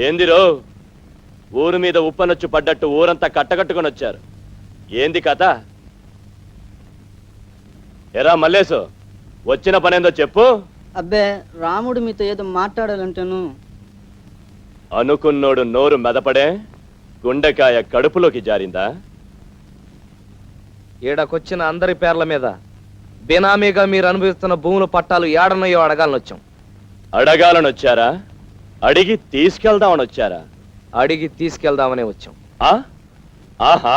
ఏందిరో ఊరు మీద ఉప్పనొచ్చు పడ్డట్టు ఊరంతా కట్టకట్టుకొని వచ్చారు. ఏంది కథ? ఎరా మల్లేసు, వచ్చిన పనేందో చెప్పు. అబ్బే, రాముడు మీతో ఏదో మాట్లాడాలంటాను. అనుకున్నోడు నోరు మెదపడే, గుండెకాయ కడుపులోకి జారిందా? ఈడకొచ్చిన అందరి పేర్ల మీద బినామీగా మీరు అనుభవిస్తున్న భూముల పట్టాలు ఏడనయ్యో అడగాలనొచ్చాం. అడగాలనొచ్చారా? అడిగి తీసుకెళ్దామని వచ్చారా? అడిగి తీసుకెళ్దామనే వచ్చాం. ఆహా,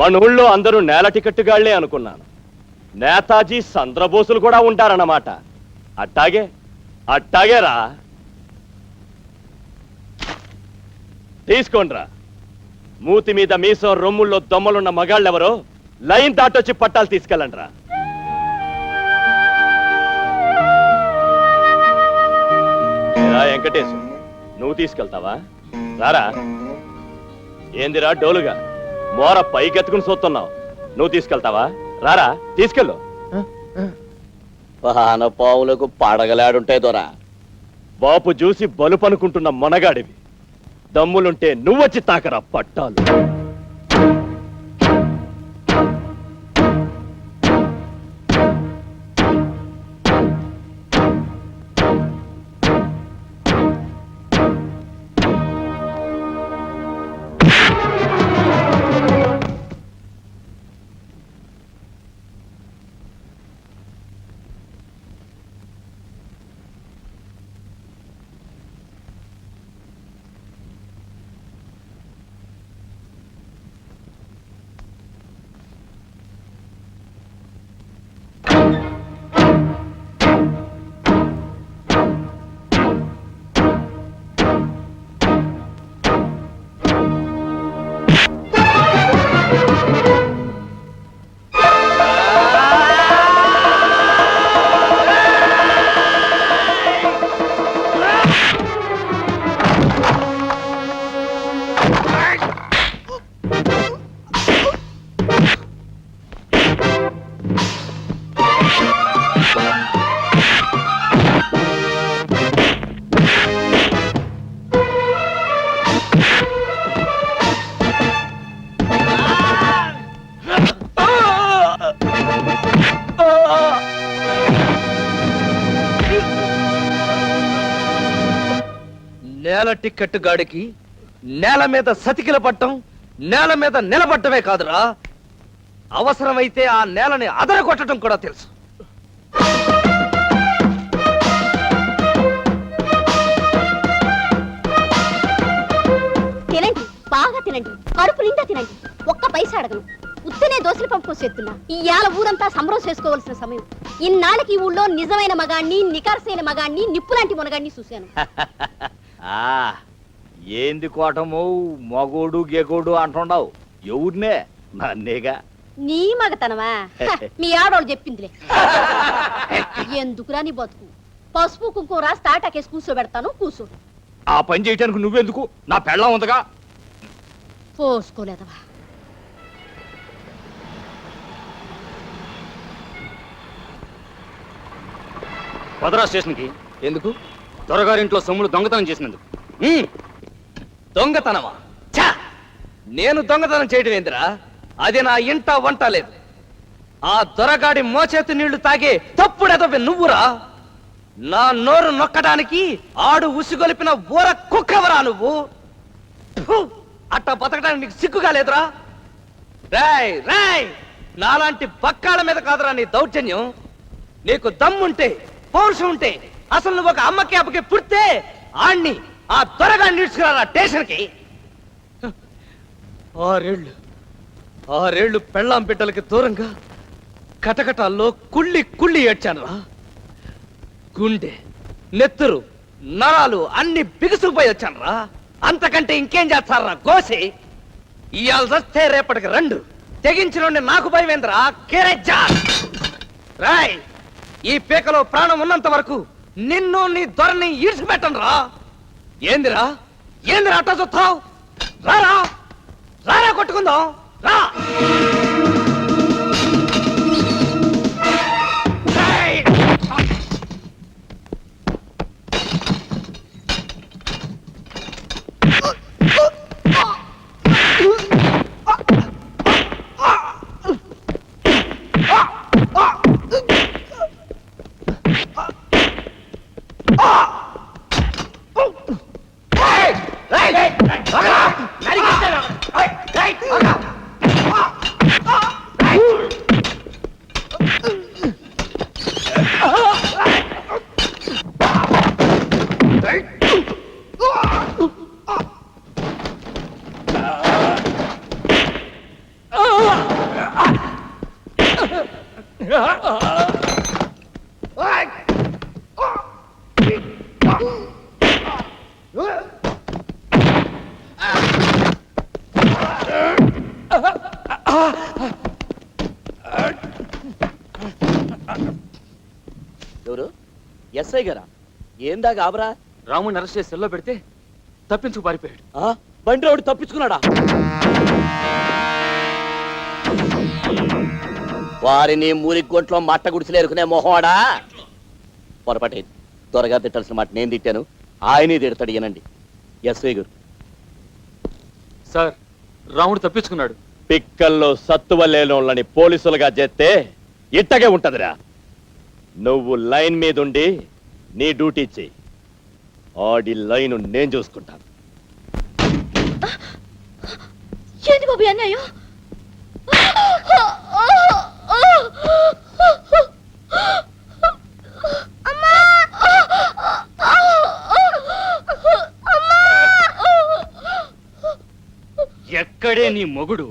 మన ఊళ్ళో అందరూ నేల టికెట్టుగాళ్లే అనుకున్నాను. నేతాజీ చంద్రబోసులు కూడా ఉంటారన్నమాట. అట్టాగే అట్టాగేరా, తీసుకోండ్రా. మూతి మీద మీసం రొమ్ముల్లో దొమ్మలున్న మగాళ్ళెవరో లైన్ దాటొచ్చి పట్టాలు తీసుకెళ్ళండ్రా. వెంకటేశు, నువ్వు తీసుకెళ్తావా? రారా. ఏందిరా డోలుగా మోర పైకెత్తుకుని చూస్తున్నావు? నువ్వు తీసుకెళ్తావా? రారా, తీసుకెళ్ళు. పావులకు పడగలాడుంటాయి దొరా. బాపు చూసి బలుపనుకుంటున్న మొనగాడివి. దమ్ములుంటే నువ్వొచ్చి తాకరా పట్టాలు. నేల టిక్కెట్టు గాడికి నేల మీద సతికిల పట్టం, నేల మీద నిలబడ్డమే కాదురా, అవసరమైతే ఆ నేలని అదరగొట్టడం కూడా తెలుసు. తినండి, బాగా తినండి, కడుపు నిండా తినండి. ఒక్క పైసా అడగను. ఉత్తనే దోశలు పంపుకొసేస్తున్నా. ఇవాళ ఊరంతా సంబరం చేసుకోవాల్సిన సమయం. ఇన్నాళ్ళకి ఈ ఊళ్ళో నిజమైన మగాణ్ణి, నికార్సైన మగాణ్ణి, నిప్పులాంటి మునగాణ్ణి చూశాను. ఏంది కోటము మగోడు గెగోడు అంటుండవు? ఎవరినే? నన్నేగా. నీ మగతనమా? మీ ఆడోళ్ళు చెప్పిందిలే. ఎందుకురా నీ బతుకు? పసుపు కుంకుమ రాసి తాటాకేసి కూర్చోబెడతాను, కూర్చో. ఆ పని చేయటానికి నువ్వెందుకు? నా పెళ్ళం ఉందగా. పోసుకోలేదవా? వదరా స్టేషన్కి. ఎందుకు? దొరగారింట్లో సొమ్ములు దొంగతనం చేసినందుకు. దొంగతనమా? ఛా! నేను దొంగతనం చేయడం ఏందిరా? అది నా ఇంట వంట లేదు. ఆ దొరగాడి మోచేతి నీళ్లు తాగే తప్పుడెదవి నువ్వురా. నా నోరు నొక్కడానికి ఆడు ఉసిగొలిపిన ఊర కుక్కవరా నువ్వు. అట్టా బతకడానికి నీకు సిగ్గుగా లేదురా? రాయ్ రాయ్, నాలాంటి బక్కాల మీద కాదురా నీ దౌర్జన్యం. నీకు దమ్ముంటే, పౌరుషం ఉంటే అసలు నువ్వు ఒక అమ్మకి అప్పకి పుడితే ఆణ్ణి ఆ త్వరగా నిడ్చుకురా స్టేషన్కి. ఆరేళ్లు పెళ్ళాం బిడ్డలకి దూరంగా కటకటాల్లో కుళ్ళి కుళ్ళి ఏడ్చానురా. గుండె, నెత్తురు, నరాలు అన్ని బిగుసుకుపోయి వచ్చానురా. అంతకంటే ఇంకేం చేస్తారా గోసి? ఇవాళ వస్తే రేపటికి రెండు తెగించిన నాకు భయమేంద్రా కేరేజ్జా. రాయ్, ఈ పీకలో ప్రాణం ఉన్నంత వరకు నిన్ను నీ దొరని ఈడ్చిపెట్టను రా. ఏందిరా ఏందిరా అట్టా చూస్తావు? రారా రారా, కొట్టుకుందాం రా. ఎవరు ఎస్ఐ గారా? ఏందా గాబరా? రాముడిని అరెస్ట్ చేసి సెల్లో పెడితే తప్పించుకు పారిపోయాడు. బండి రావుడు తప్పించుకున్నాడా? వారిని మూరి గొంట్లో మట్ట గుడిసెలు ఎరుకునే మొహవాడా. పొరపాటే, త్వరగా తిట్టాల్సిన మాట నేను తిట్టాను, ఆయనే తిడతాడు. ఏనండి ఎస్ఐ గారు. సార్, రాముడు తప్పించుకున్నాడు. పిక్కల్లో సత్తువ లేనోళ్ళని పోలీసులుగా చేస్తే ఇట్టగే ఉంటదిరా. నువ్వు లైన్ మీద ఉండి నీ డ్యూటీ చెయ్యి. ఆడి లైన్ నేను చూసుకుంటాను. ఏంది బాబు అన్నాయో? ఎక్కడే నీ మొగుడు?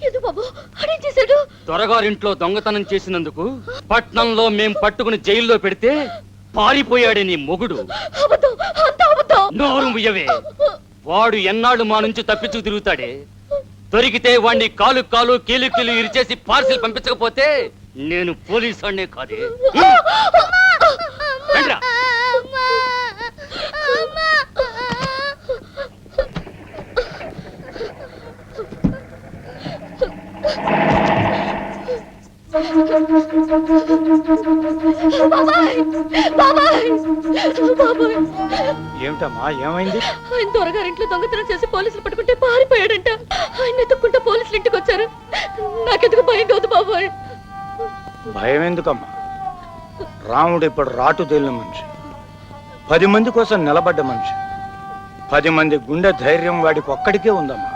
ఏదో బాబు అడేం చేశాడు? దొరగారింట్లో దొంగతనం చేసినందుకు పట్నంలో మేం పట్టుకుని జైల్లో పెడితే పారిపోయాడే నీ మొగుడు. అబద్ధం, అంతా అబద్ధం. నోరు ముయ్యవే. వాడు ఎన్నాళ్ళు మా నుంచి తప్పించుకు తిరుగుతాడే. దొరికితే వాడిని కాలు కాలు కీలు కీలు ఇరిచేసి పార్సిల్ పంపించకపోతే నేను పోలీసు వాడినే కాదే. రండిరా. ఏమిటమ్మా, ఏమైంది? ఆయన దొరగారింట్లో దొంగతనం చేసి పోలీసులు పట్టుకుంటే పారిపోయాడంట. ఆయన ఎత్తుక్కుంటే పోలీసులు ఇంటికి వచ్చారు. నాకెందుకు భయం కాదు బాబాయ్. భయం ఎందుకమ్మా? రాముడు ఇప్పుడు రాటు తేలిన మనిషి, 10 మంది కోసం నిలబడ్డ మనిషి. 10 మంది గుండె ధైర్యం వాడికి ఒక్కడికే ఉందమ్మా.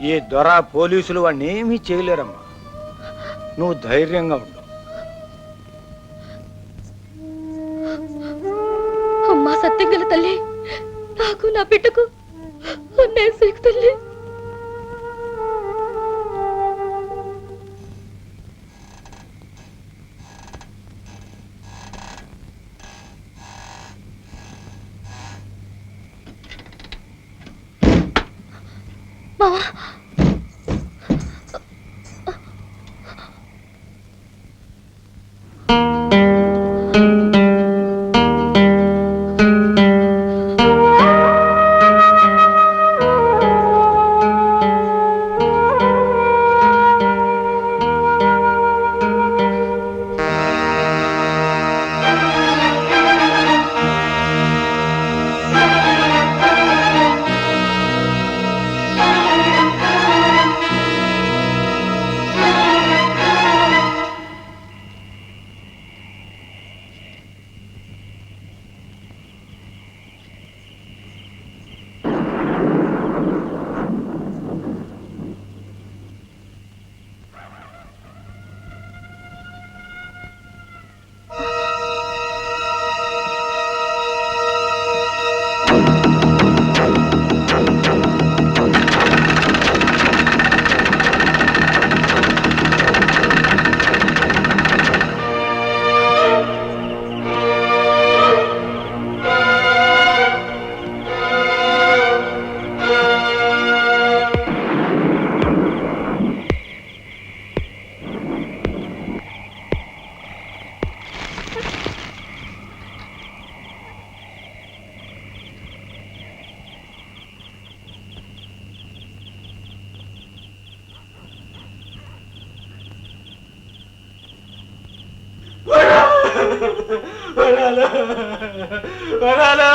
ఈ దొర పోలీసులు వాడిని ఏమీ చేయలేరమ్మా. నువ్వు ధైర్యంగా ఉండు. అమ్మా సత్యం గల తల్లి, నాకు నా బిడ్డకు అన్యాయం చేయకు తల్లి. మావా, వరాలా